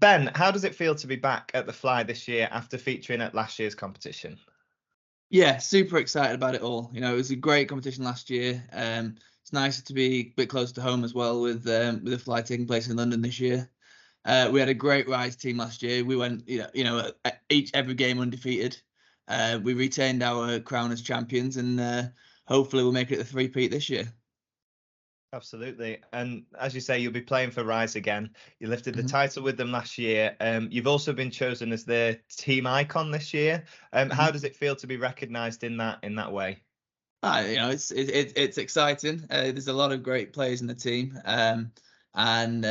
Ben, how does it feel to be back at the Fly this year after featuring at last year's competition? Yeah, super excited about it all. It was a great competition last year. It's nice to be a bit closer to home as well with the Fly taking place in London this year. We had a great Rise team last year. We went, every game undefeated. We retained our crown as champions, and hopefully we'll make it the three-peat this year. Absolutely. And as you say, you'll be playing for Rise again. You lifted the Mhm. title with them last year. You've also been chosen as their team icon this year. How does it feel to be recognised in that way? It's exciting. There's a lot of great players in the team, and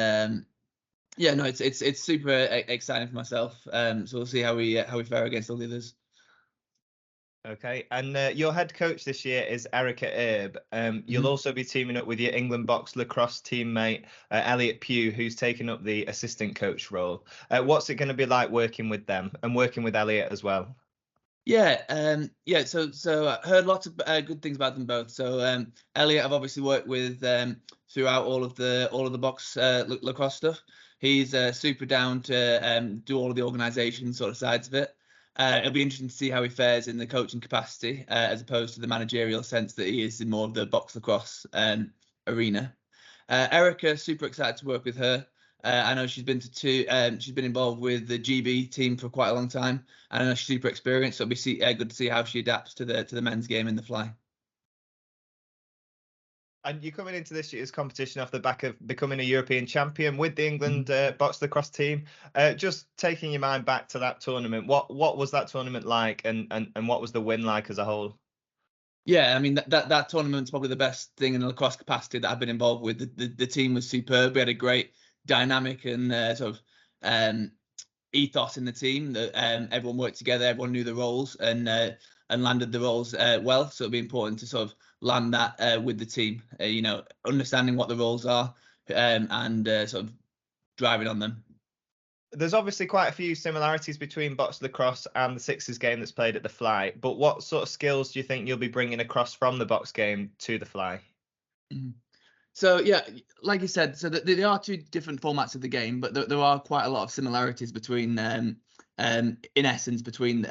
yeah, no, it's super exciting for myself. So we'll see how we fare against all the others. Okay, and your head coach this year is Erica Erb. You'll also be teaming up with your England box lacrosse teammate Elliot Pugh, who's taken up the assistant coach role. What's it going to be like working with them and working with Elliot as well? Yeah. So I heard lots of good things about them both. So Elliot, I've obviously worked with throughout all of the box lacrosse stuff. He's super down to do all of the organisation sort of sides of it. It'll be interesting to see how he fares in the coaching capacity as opposed to the managerial sense that he is in more of the box lacrosse arena. Erica, super excited to work with her. I know she's been she's been involved with the GB team for quite a long time. And I know she's super experienced. So it'll be good to see how she adapts to the men's game in the Fly. And you're coming into this year's competition off the back of becoming a European champion with the England box lacrosse team. Just taking your mind back to that tournament, what was that tournament like, and what was the win like as a whole? Yeah, I mean that tournament's probably the best thing in the lacrosse capacity that I've been involved with. The team was superb. We had a great dynamic and sort of ethos in the team that everyone worked together, everyone knew the roles and landed the roles well. So it'll be important to sort of land that with the team. Understanding what the roles are and sort of driving on them. There's obviously quite a few similarities between box lacrosse and the Sixers game that's played at the Fly, but what sort of skills do you think you'll be bringing across from the box game to the Fly? So yeah, like you said, so there are two different formats of the game, but there are quite a lot of similarities between, in essence, between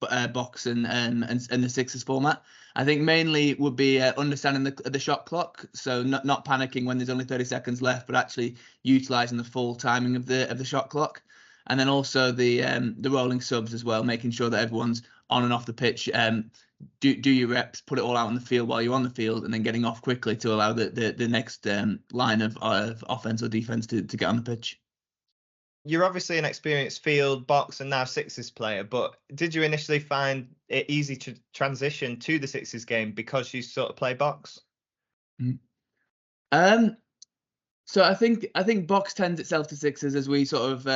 box and the Sixers format. I think mainly would be understanding the shot clock, so not panicking when there's only 30 seconds left, but actually utilising the full timing of the shot clock, and then also the rolling subs as well, making sure that everyone's on and off the pitch. Do your reps, put it all out on the field while you're on the field, and then getting off quickly to allow the next line of offense or defense to get on the pitch. You're obviously an experienced field, box, and now Sixers player, but did you initially find it easy to transition to the Sixers game because you sort of play box? So I think box tends itself to Sixers, as we sort of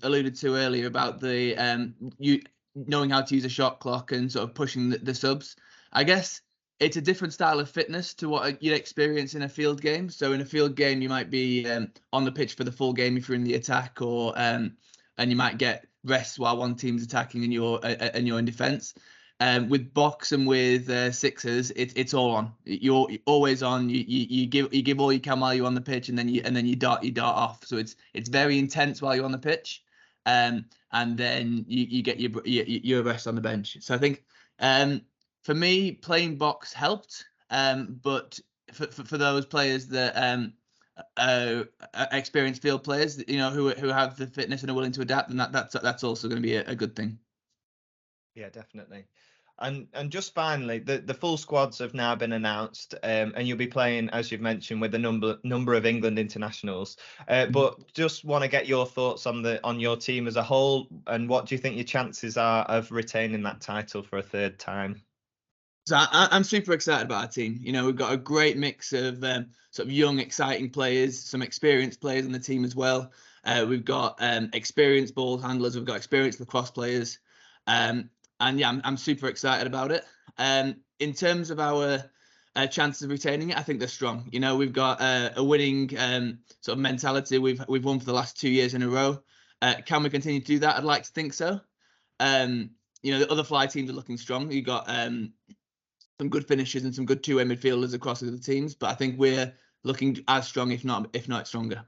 alluded to earlier about the you knowing how to use a shot clock and sort of pushing the subs. I guess it's a different style of fitness to what you'd experience in a field game. So in a field game, you might be on the pitch for the full game if you're in the attack, or and you might get rests while one team's attacking and you're in defence. With box and with Sixers, it's all on. You're always on. You give all you can while you're on the pitch, and then you dart off. So it's very intense while you're on the pitch. And then you get your rest on the bench. So I think for me, playing box helped, but for those players that experienced field players, who have the fitness and are willing to adapt, then that's also going to be a good thing. Yeah, definitely. And just finally, the full squads have now been announced, and you'll be playing, as you've mentioned, with a number of England internationals. But just want to get your thoughts on your team as a whole, and what do you think your chances are of retaining that title for a third time? So I'm super excited about our team. We've got a great mix of sort of young, exciting players, some experienced players on the team as well. We've got experienced ball handlers. We've got experienced lacrosse players. And yeah, I'm super excited about it. In terms of our chances of retaining it, I think they're strong. We've got a winning sort of mentality. We've won for the last 2 years in a row. Can we continue to do that? I'd like to think so. The other Fly teams are looking strong. You've got some good finishers and some good two-way midfielders across the other teams, but I think we're looking as strong, if not stronger.